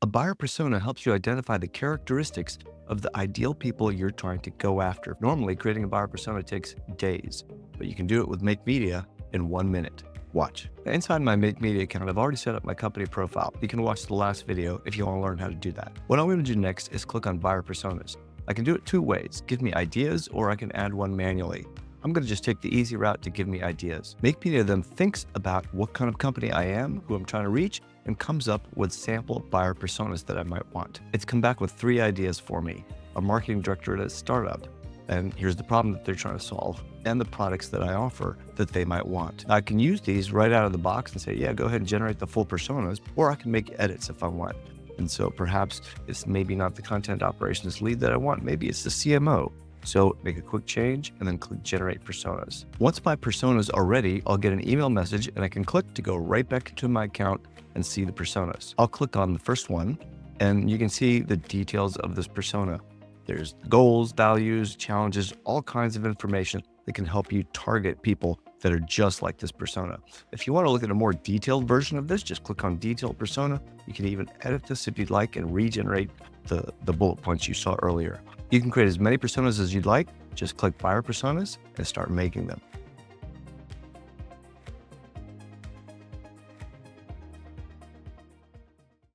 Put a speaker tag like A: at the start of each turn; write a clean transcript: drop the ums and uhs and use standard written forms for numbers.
A: A buyer persona helps you identify the characteristics of the ideal people you're trying to go after. Normally, creating a buyer persona takes days, but you can do it with MakeMedia in 1 minute. Watch. Inside my MakeMedia account, I've already set up my company profile. You can watch the last video if you want to learn how to do that. What I'm going to do next is click on buyer personas. I can do it two ways: give me ideas, or I can add one manually. I'm going to just take the easy route to give me ideas. MakeMedia then thinks about what kind of company I am, who I'm trying to reach, and comes up with sample buyer personas that I might want. It's come back with 3 ideas for me: a marketing director at a startup, and here's the problem that they're trying to solve, and the products that I offer that they might want. I can use these right out of the box and say, yeah, go ahead and generate the full personas, or I can make edits if I want. And so perhaps it's maybe not the content operations lead that I want, maybe it's the CMO. So make a quick change and then click generate personas. Once my personas are ready, I'll get an email message and I can click to go right back into my account and see the personas. I'll click on the first one and you can see the details of this persona. There's goals, values, challenges, all kinds of information that can help you target people that are just like this persona. If you want to look at a more detailed version of this, just click on detailed persona. You can even edit this if you'd like and regenerate the bullet points you saw earlier. You can create as many personas as you'd like. Just click buyer personas and start making them.